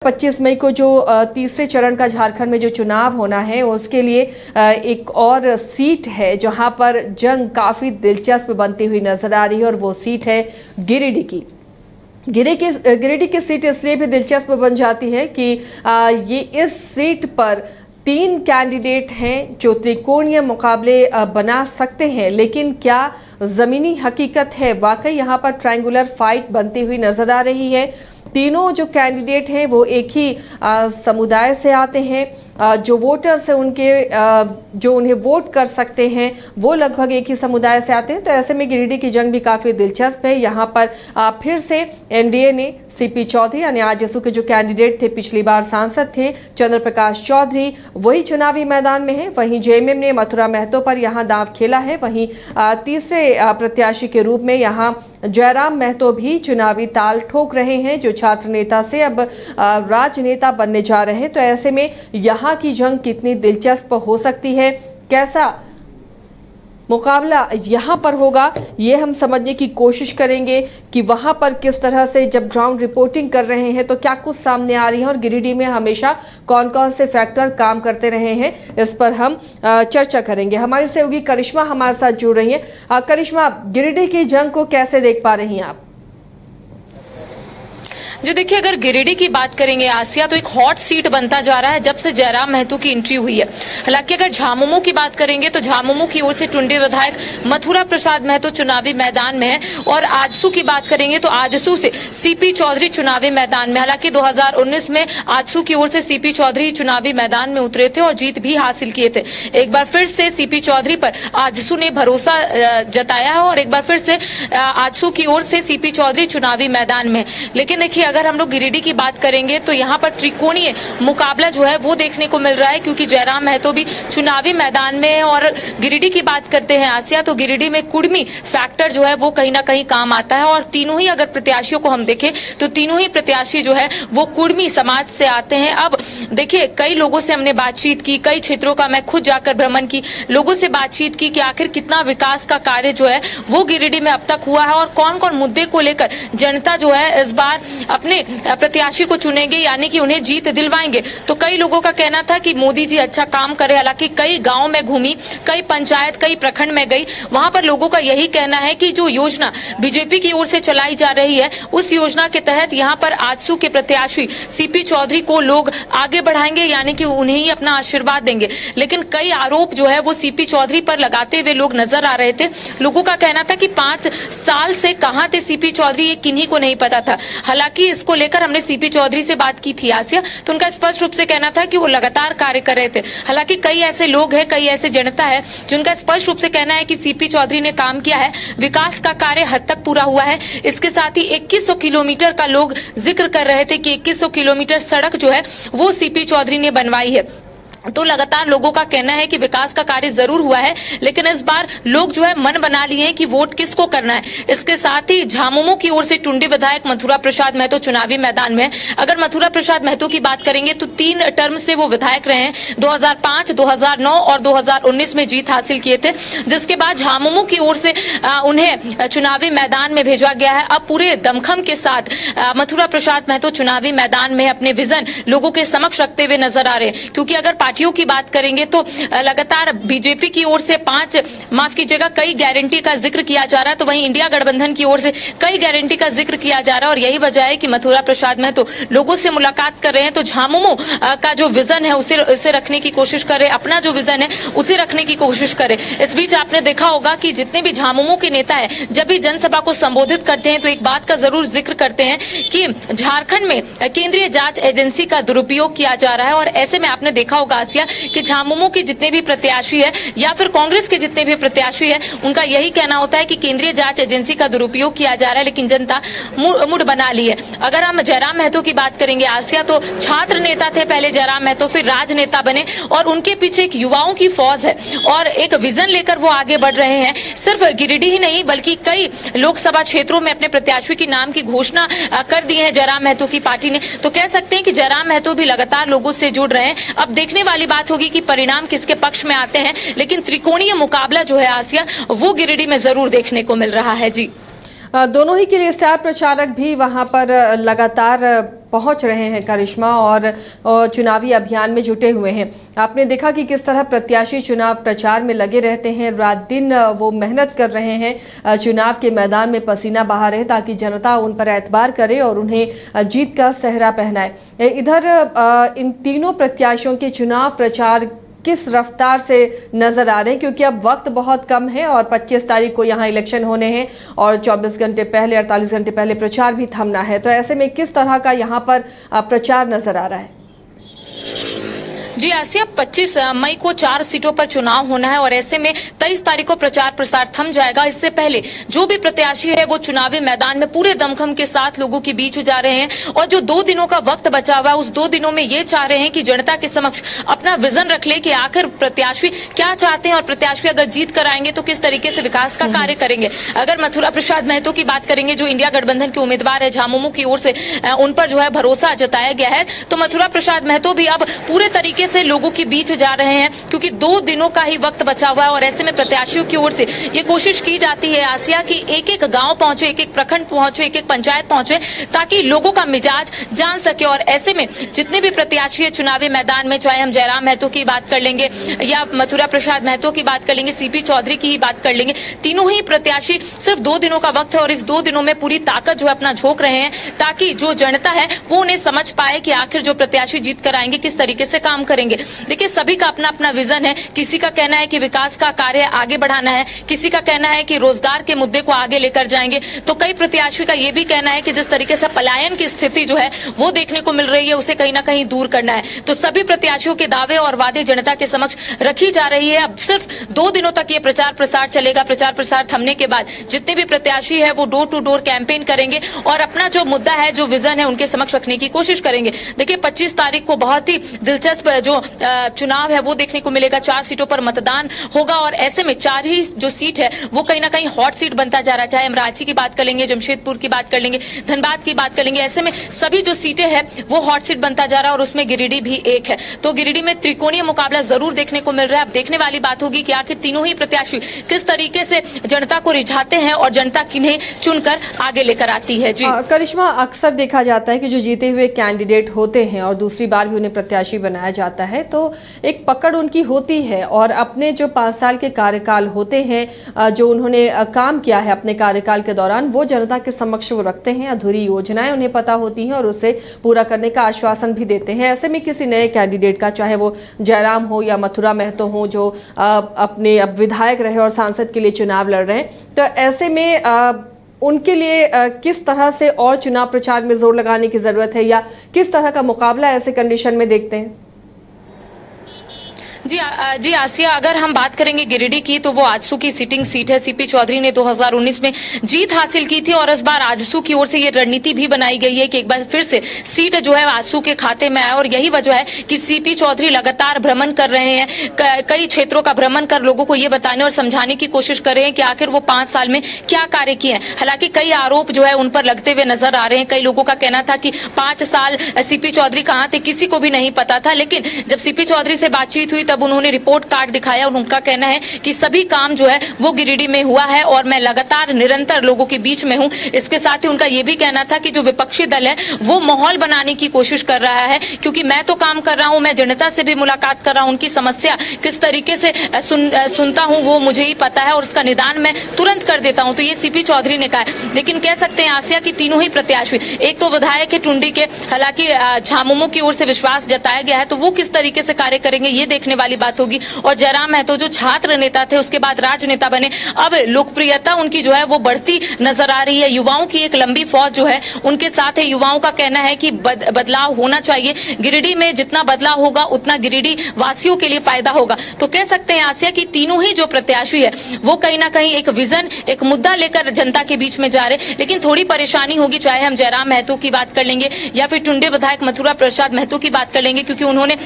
25 मई को जो तीसरे चरण का झारखंड में जो चुनाव होना है उसके लिए एक और सीट है जहां पर जंग काफी दिलचस्प बनती हुई नजर आ रही है और वो सीट है गिरिडीह की। गिरिडीह की सीट इसलिए भी दिलचस्प बन जाती है कि ये इस सीट पर 3 कैंडिडेट हैं जो त्रिकोणीय मुकाबले बना सकते हैं, लेकिन क्या जमीनी हकीकत है वाकई यहाँ पर ट्रायंगुलर फाइट बनती हुई नजर आ रही है। तीनों जो कैंडिडेट हैं वो एक ही समुदाय से आते हैं, जो वोटर्स हैं उनके जो उन्हें वोट कर सकते हैं वो लगभग एक ही समुदाय से आते हैं। तो ऐसे में गिरिडीह की जंग भी काफ़ी दिलचस्प है। यहाँ पर फिर से एनडीए ने सीपी चौधरी यानी आजसू के जो कैंडिडेट थे, पिछली बार सांसद थे चंद्र प्रकाश चौधरी, वही चुनावी मैदान में है। वहीं जेएमएम ने मथुरा महतो पर यहाँ दांव खेला है। वहीं तीसरे प्रत्याशी के रूप में यहाँ जयराम महतो भी चुनावी ताल ठोक रहे हैं, जो छात्र नेता से अब राजनेता बनने जा रहे हैं। तो ऐसे में यहाँ की जंग कितनी दिलचस्प हो सकती है, कैसा मुकाबला यहाँ पर होगा, ये हम समझने की कोशिश करेंगे कि वहाँ पर किस तरह से जब ग्राउंड रिपोर्टिंग कर रहे हैं तो क्या कुछ सामने आ रही है और गिरिडीह में हमेशा कौन कौन से फैक्टर काम करते रहे हैं, इस पर हम चर्चा करेंगे। हमारी सहयोगी करिश्मा हमारे साथ जुड़ रही है। करिश्मा, गिरिडीह की जंग को कैसे देख पा रही हैं आप? जो देखिए, अगर गिरिडीह की बात करेंगे आसिया, तो एक हॉट सीट बनता जा रहा है जब से जयराम महतो की एंट्री हुई है। हालांकि अगर झामुमो की बात करेंगे तो झामुमो की ओर से टुंडी विधायक मथुरा प्रसाद महतो चुनावी मैदान में है, और आजसू की बात करेंगे तो आजसू से सीपी चौधरी चुनावी मैदान में। हालांकि 2019 में आजसू की ओर से सीपी चौधरी चुनावी मैदान में उतरे थे और जीत भी हासिल किए थे। एक बार फिर से सीपी चौधरी पर आजसू ने भरोसा जताया है और एक बार फिर से आजसू की ओर से सीपी चौधरी चुनावी मैदान में। लेकिन देखिए, अगर हम लोग गिरिडीह की बात करेंगे तो यहाँ पर त्रिकोणीय मुकाबला जो है वो देखने को मिल रहा है, क्योंकि जयराम महतो भी चुनावी मैदान में है। और गिरिडीह की बात करते हैं आसिया, तो गिरिडीह में कुर्मी फैक्टर जो है वो कहीं ना कहीं काम आता है। और तीनों ही अगर प्रत्याशियों को हम देखें तो तीनों ही प्रत्याशी जो है वो कुर्मी समाज से आते हैं। अब देखिए, कई लोगों से हमने बातचीत की, कई क्षेत्रों का मैं खुद जाकर भ्रमण की, लोगों से बातचीत की कि आखिर कितना विकास का कार्य जो है वो गिरिडीह में अब तक हुआ है और कौन कौन मुद्दे को लेकर जनता जो है इस बार अपने प्रत्याशी को चुनेंगे, यानी कि उन्हें जीत दिलवाएंगे। तो कई लोगों का कहना था कि मोदी जी अच्छा काम करे। हालांकि कई गांव में घूमी, कई पंचायत, कई प्रखंड में गई, वहां पर लोगों का यही कहना है कि जो योजना बीजेपी की ओर से चलाई जा रही है उस योजना के तहत यहाँ पर आजसू के प्रत्याशी सीपी चौधरी को लोग आगे बढ़ाएंगे, यानी कि उन्हें ही अपना आशीर्वाद देंगे। लेकिन कई आरोप जो है वो सीपी चौधरी पर लगाते हुए लोग नजर आ रहे थे। लोगों का कहना था कि 5 साल से कहां थे सीपी चौधरी, ये किन्हीं को नहीं पता था। हालांकि इसको लेकर हमने सीपी चौधरी से बात की थी आसिया, तो उनका स्पष्ट रूप से कहना था कि वो लगातार कार्य कर रहे थे। हालांकि कई ऐसे लोग हैं, कई ऐसे जनता है जिनका स्पष्ट रूप से कहना है कि सीपी चौधरी ने काम किया है, विकास का कार्य हद तक पूरा हुआ है। इसके साथ ही 2100 किलोमीटर का लोग जिक्र कर रहे थे कि 2100 किलोमीटर सड़क जो है वो सीपी चौधरी ने बनवाई है। तो लगातार लोगों का कहना है कि विकास का कार्य जरूर हुआ है, लेकिन इस बार लोग जो है मन बना लिए हैं कि वोट किसको करना है। इसके साथ ही झामुमो की ओर से टुंडी विधायक मथुरा प्रसाद महतो चुनावी मैदान में है। अगर मथुरा प्रसाद महतो की बात करेंगे तो 3 टर्म से वो विधायक रहे हैं, 2005, 2009 और 2019 में जीत हासिल किए थे। जिसके बाद झामुमो की ओर से उन्हें चुनावी मैदान में भेजा गया है। अब पूरे दमखम के साथ मथुरा प्रसाद महतो चुनावी मैदान में अपने विजन लोगों के समक्ष रखते हुए नजर आ रहे हैं। क्योंकि अगर पार्टियों की बात करेंगे तो लगातार बीजेपी की ओर से कई गारंटी का जिक्र किया जा रहा है, तो वहीं इंडिया गठबंधन की ओर से कई गारंटी का जिक्र किया जा रहा है। और यही वजह है कि मथुरा प्रसाद महतो लोगों से मुलाकात कर रहे हैं। तो झामुमो का जो विजन है उसे रखने की कोशिश कर रहे, अपना जो विजन है उसे रखने की कोशिश करे। इस बीच आपने देखा होगा कि जितने भी झामुमो के नेता है जब भी जनसभा को संबोधित करते हैं तो एक बात का जरूर जिक्र करते हैं कि झारखंड में केंद्रीय जांच एजेंसी का दुरुपयोग किया जा रहा है। और ऐसे में आपने देखा होगा आसिया कि झामुमो के जितने भी प्रत्याशी है या फिर कांग्रेस के जितने भी प्रत्याशी है, उनका यही कहना होता है कि केंद्रीय जांच एजेंसी का दुरुपयोग किया जा रहा है, लेकिन जनता मुड़ बना ली है। अगर हम जयराम महतो की बात करेंगे आसिया, तो छात्र नेता थे पहले जयराम महतो, फिर राजनेता बने और उनके पीछे एक युवाओं की फौज है और एक विजन लेकर वो आगे बढ़ रहे हैं। सिर्फ गिरिडीह ही नहीं बल्कि कई लोकसभा क्षेत्रों में अपने प्रत्याशी के नाम की घोषणा कर दी है जयराम महतो की पार्टी ने। तो कह सकते हैं कि जयराम महतो भी लगातार लोगों से जुड़ रहे हैं। अब देखने वाली बात होगी कि परिणाम किसके पक्ष में आते हैं, लेकिन त्रिकोणीय मुकाबला जो है आसिया वो गिरिडीह में जरूर देखने को मिल रहा है। जी दोनों ही के लिए स्टार प्रचारक भी वहां पर लगातार पहुंच रहे हैं करिश्मा, और चुनावी अभियान में जुटे हुए हैं। आपने देखा कि किस तरह प्रत्याशी चुनाव प्रचार में लगे रहते हैं, रात दिन वो मेहनत कर रहे हैं, चुनाव के मैदान में पसीना बहा रहे ताकि जनता उन पर एतबार करे और उन्हें जीत का सेहरा पहनाए। इधर इन तीनों प्रत्याशियों के चुनाव प्रचार किस रफ्तार से नजर आ रहे हैं, क्योंकि अब वक्त बहुत कम है और 25 तारीख को यहाँ इलेक्शन होने हैं और 24 घंटे पहले 48 घंटे पहले प्रचार भी थमना है। तो ऐसे में किस तरह का यहाँ पर प्रचार नजर आ रहा है? जी आसिया, 25 मई को 4 सीटों पर चुनाव होना है और ऐसे में 23 तारीख को प्रचार प्रसार थम जाएगा। इससे पहले जो भी प्रत्याशी है वो चुनावी मैदान में पूरे दमखम के साथ लोगों के बीच जा रहे हैं और जो 2 दिनों का वक्त बचा हुआ है उस 2 दिनों में ये चाह रहे हैं कि जनता के समक्ष अपना विजन रख ले कि आखिर प्रत्याशी क्या चाहते हैं और प्रत्याशी अगर जीत कर आएंगे तो किस तरीके से विकास का कार्य करेंगे। अगर मथुरा प्रसाद महतो की बात करेंगे, जो इंडिया गठबंधन के उम्मीदवार है, झामुमो की ओर से उन पर जो है भरोसा जताया गया है, तो मथुरा प्रसाद महतो भी अब पूरे तरीके से लोगों के बीच जा रहे हैं, क्योंकि 2 दिनों का ही वक्त बचा हुआ है और ऐसे में प्रत्याशियों की ओर से ये कोशिश की जाती है आसिया कि एक एक गांव पहुंचे, एक एक प्रखंड पहुंचे, एक एक पंचायत पहुंचे, ताकि लोगों का मिजाज जान सके। और ऐसे में जितने भी प्रत्याशी है चुनावी मैदान में, चाहे हम जयराम महतो की बात कर लेंगे या मथुरा प्रसाद महतो की बात कर लेंगे, सीपी चौधरी की ही बात कर लेंगे, तीनों ही प्रत्याशी सिर्फ 2 दिनों का वक्त है और इस 2 दिनों में पूरी ताकत जो है अपना झोंक रहे हैं, ताकि जो जनता है वो उन्हें समझ पाए कि आखिर जो प्रत्याशी जीत कर आएंगे किस तरीके से काम करेंगे। देखिए, सभी का अपना अपना विजन है। किसी का कहना है कि विकास का कार्य आगे बढ़ाना है, किसी का कहना है कि रोजगार के मुद्दे को आगे लेकर जाएंगे, तो कई प्रत्याशियों का यह भी कहना है कि जिस तरीके से पलायन की स्थिति जो है वो देखने को मिल रही है उसे कहीं ना कहीं दूर करना है। तो सभी प्रत्याशियों के दावे और वादे जनता के समक्ष रखी जा रही है। अब सिर्फ 2 दिनों तक ये प्रचार प्रसार चलेगा। प्रचार प्रसार थमने के बाद जितने भी प्रत्याशी है वो डोर टू डोर कैंपेन करेंगे और अपना जो मुद्दा है, जो विजन है, उनके समक्ष रखने की कोशिश करेंगे। देखिए, 25 तारीख को बहुत ही दिलचस्प जो चुनाव है वो देखने को मिलेगा। 4 सीटों पर मतदान होगा और ऐसे में 4 ही जो सीट है वो कहीं ना कहीं हॉट सीट बनता जा रहा है। चाहे हम रांची की बात कर लेंगे, जमशेदपुर की बात कर लेंगे, धनबाद की बात कर लेंगे, ऐसे में सभी जो सीटें हैं वो हॉट सीट बनता जा रहा है और उसमें गिरिडीह भी एक है। तो गिरिडीह में त्रिकोणीय मुकाबला जरूर देखने को मिल रहा है। अब देखने वाली बात होगी कि आखिर तीनों ही प्रत्याशी किस तरीके से जनता को रिझाते हैं और जनता किन्हें चुनकर आगे लेकर आती है। जी करिश्मा, अक्सर देखा जाता है कि जो जीते हुए कैंडिडेट होते हैं और दूसरी बार भी उन्हें प्रत्याशी बनाया जाता है तो एक पकड़ उनकी होती है और अपने जो 5 साल के कार्यकाल होते हैं, जो उन्होंने काम किया है अपने कार्यकाल के दौरान, वो जनता के समक्ष वो रखते हैं। अधूरी योजनाएं उन्हें पता होती हैं और उसे पूरा करने का आश्वासन भी देते हैं। ऐसे में किसी नए कैंडिडेट का, चाहे वो जयराम हो या मथुरा महतो हो, जो अपने अब विधायक रहे और सांसद के लिए चुनाव लड़ रहे हैं, तो ऐसे में उनके लिए किस तरह से और चुनाव प्रचार में जोर लगाने की जरूरत है या किस तरह का मुकाबला ऐसे कंडीशन में देखते हैं? जी आसिया, अगर हम बात करेंगे गिरिडीह की तो वो आजसू की सिटिंग सीट है। सीपी चौधरी ने 2019 में जीत हासिल की थी और इस बार आजसू की ओर से ये रणनीति भी बनाई गई है कि एक बार फिर से सीट जो है आजसू के खाते में आए और यही वजह है कि सीपी चौधरी लगातार भ्रमण कर रहे हैं, कई क्षेत्रों का भ्रमण कर लोगों को ये बताने और समझाने की कोशिश कर रहे हैं कि आखिर वो 5 साल में क्या कार्य किए हैं। हालांकि कई आरोप जो है उन पर लगते हुए नजर आ रहे हैं। कई लोगों का कहना था कि 5 साल सीपी चौधरी कहाँ थे किसी को भी नहीं पता था, लेकिन जब सीपी चौधरी से बातचीत हुई तब उन्होंने रिपोर्ट कार्ड दिखाया और उनका कहना है कि सभी काम जो है वो गिरिडीह में हुआ है और मैं लगातार निरंतर लोगों के बीच में हूं। इसके साथ ही उनका ये भी कहना था कि जो विपक्षी दल है वो माहौल बनाने की कोशिश कर रहा है, क्योंकि मैं तो काम कर रहा हूं, मैं जनता से भी मुलाकात कर रहा हूं, उनकी समस्या किस तरीके से सुनता हूं वो मुझे ही पता है और उसका निदान मैं तुरंत कर देता हूं। तो ये सीपी चौधरी ने कहा है। लेकिन कह सकते हैं आसिया की तीनों ही प्रत्याशी, एक तो विधायक है टुंडी के, हालांकि झामुमो की ओर से विश्वास जताया गया है, तो वो किस तरीके से कार्य करेंगे ये देखने वाली बात होगी। और जयराम महतो जो छात्र नेता थे उसके बाद राजनेता बने, अब लोकप्रियता उनकी जो है वो बढ़ती नजर आ रही है। युवाओं की एक लंबी फौज जो है उनके साथ है। युवाओं का कहना है कि बदलाव होना चाहिए। गिरिडीह में जितना बदलाव होगा उतना गिरिडीह वासियों के लिए फायदा होगा। तो कह सकते हैं आसिया की तीनों ही जो प्रत्याशी है वो कहीं ना कहीं एक विजन, एक मुद्दा लेकर जनता के बीच में जा रहे। लेकिन थोड़ी परेशानी होगी, चाहे हम जयराम महतो की बात कर लेंगे या फिर टुंडे विधायक मथुरा प्रसाद महतो की बात कर लेंगे, क्योंकि उन्होंने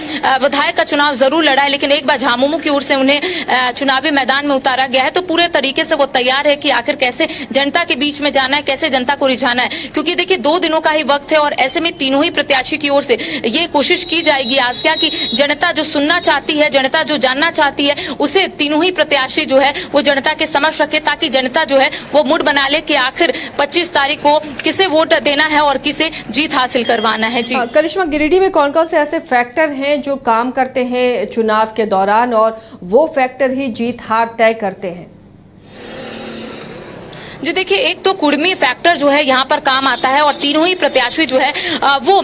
विधायक का चुनाव जरूर लड़ा है, लेकिन एक बार झामुमो की ओर से उन्हें चुनावी मैदान में उतारा गया है तो पूरे तरीके से वो तैयार है कि आखिर कैसे जनता के बीच में जाना है, कैसे जनता को रिझाना है। क्योंकि देखिए 2 दिनों का ही वक्त है और ऐसे में तीनों ही प्रत्याशी की ओर से ये कोशिश की जाएगी आसिया की जनता जो सुनना चाहती है, जनता जो जानना चाहती है, उसे तीनों ही प्रत्याशी जो है वो जनता के समक्ष रखे, ताकि जनता जो है वो मूड बना ले कि आखिर 25 तारीख को किसे वोट देना है और किसे जीत हासिल करवाना है। जी करिश्मा, गिरिडीह में कौन कौन से ऐसे फैक्टर हैं जो काम करते हैं चुनाव के दौरान और वो फैक्टर ही जीत हार तय करते हैं? जी देखिए, एक तो कुर्मी फैक्टर जो है यहाँ पर काम आता है और तीनों ही प्रत्याशी जो है वो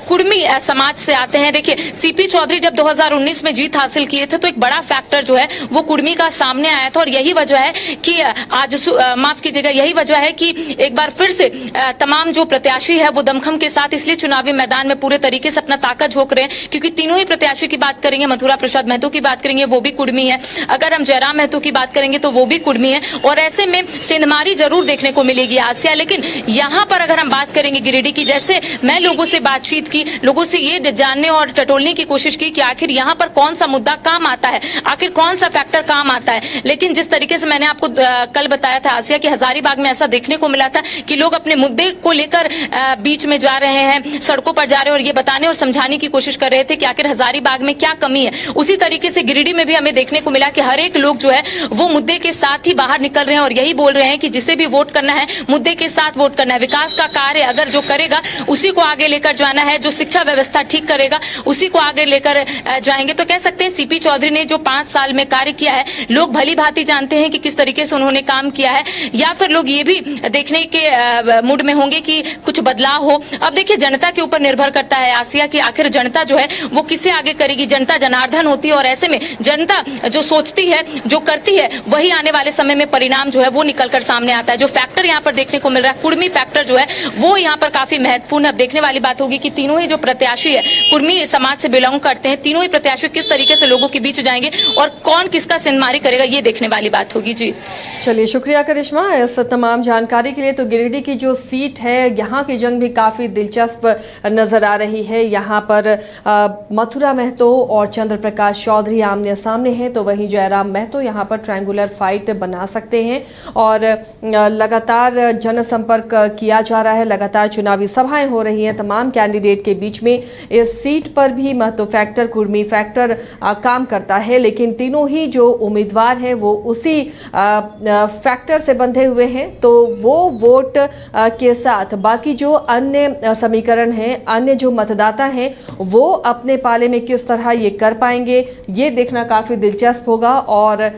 कुर्मी समाज से आते हैं। देखिए सीपी चौधरी जब 2019 में जीत हासिल किए थे तो एक बड़ा फैक्टर जो है वो कुर्मी का सामने आया था और यही वजह है कि आज माफ कीजिएगा, यही वजह है कि एक बार फिर से तमाम जो प्रत्याशी है वो दमखम के साथ इसलिए चुनावी मैदान में पूरे तरीके से अपना ताकत झोंक रहे हैं, क्योंकि तीनों ही प्रत्याशी की बात करेंगे, मथुरा प्रसाद महतो की बात करेंगे वो भी कुर्मी है, अगर हम जयराम महतो की बात करेंगे तो वो भी कुर्मी है और ऐसे में सेंधमारी जरूर देखने को मिलेगी आसिया। लेकिन यहाँ पर अगर हम बात करेंगे गिरिडीह की, जैसे मैं लोगों से बातचीत की, लोगों से ये जानने और टटोलने की कोशिश की कि आखिर यहाँ पर कौन सा मुद्दा काम आता है, आखिर कौन सा फैक्टर काम आता है। लेकिन जिस तरीके से मैंने आपको कल बताया था आसिया कि हजारीबाग में ऐसा देखने को मिला था कि लोग अपने मुद्दे को लेकर बीच में जा रहे हैं, सड़कों पर जा रहे हैं और ये बताने और समझाने की कोशिश कर रहे थे कि आखिर हजारीबाग में क्या कमी है। उसी तरीके से गिरिडीह में भी हमें देखने को मिला कि हर एक लोग जो है वो मुद्दे के साथ ही बाहर निकल रहे हैं और यही बोल रहे हैं कि जिसे भी वोट करना है मुद्दे के साथ वोट करना है, विकास का कार्य अगर जो करेगा उसी को आगे लेकर जाना है, जो शिक्षा व्यवस्था ठीक करेगा उसी को आगे लेकर जाएंगे। तो कह सकते हैं सीपी चौधरी ने जो 5 साल में कार्य किया है लोग भली भांति जानते हैं कि किस तरीके से उन्होंने काम किया है, या फिर लोग ये भी देखने के मूड में होंगे कि कुछ बदलाव हो। अब देखिए जनता के ऊपर निर्भर करता है आसिया की आखिर जनता जो है वो किसे आगे करेगी। जनता जनार्दन होती है और ऐसे में जनता जो सोचती है, जो करती है, वही आने वाले समय में परिणाम जो है वो निकलकर सामने आता है। जो फैक्टर यहाँ पर देखने को मिल रहा है कुर्मी फैक्टर जो है वो यहाँ पर काफी महत्वपूर्ण है। अब देखने वाली बात होगी कि तीनों ही जो प्रत्याशी है कुर्मी समाज से बिलोंग करते हैं, तीनों ही प्रत्याशी किस तरीके से लोगों के बीच जाएंगे और कौन किसका सिंधमारी करेगा, ये देखने वाली बात होगी। जी चलिए, शुक्रिया करिश्मा इस तमाम जानकारी के लिए। तो गिरिडीह की जो सीट है यहाँ की जंग भी काफी दिलचस्प नजर आ रही है। यहाँ पर मथुरा महतो और चंद्र प्रकाश चौधरी आमने सामने हैं, तो वहीं जयराम महतो यहाँ पर ट्रायंगुलर फाइट बना सकते हैं और लगातार जनसंपर्क किया जा रहा है, लगातार चुनावी सभाएं हो रही हैं तमाम कैंडिडेट के बीच में। इस सीट पर भी महतो फैक्टर, कुर्मी फैक्टर काम करता है, लेकिन तीनों ही जो उम्मीदवार हैं वो उसी फैक्टर से बंधे हुए हैं। तो वो वोट के साथ बाकी जो अन्य समीकरण हैं, अन्य जो मतदाता हैं वो अपने पाले में किस तरह ये कर पाएंगे, ये देखना काफ़ी दिलचस्प होगा। और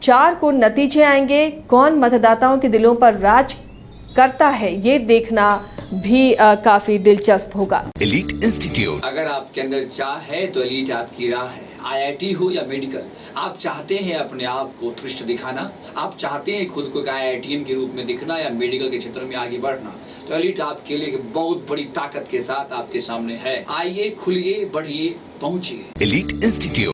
4 को नतीजे आएंगे, कौन मतदाताओं के दिलों पर राज करता है ये देखना भी काफी दिलचस्प होगा। एलीट इंस्टीट्यूट, अगर आपके अंदर चाह है तो एलीट आपकी राह है। IIT हो या मेडिकल, आप चाहते हैं अपने आप को उत्कृष्ट दिखाना, आप चाहते हैं खुद को एक IITian के रूप में दिखना या मेडिकल के क्षेत्र में आगे बढ़ना, तो एलीट आपके लिए एक बहुत बड़ी ताकत के साथ आपके सामने है। आइए, खुलिए, बढ़िए, पहुंचिए। Elite institute.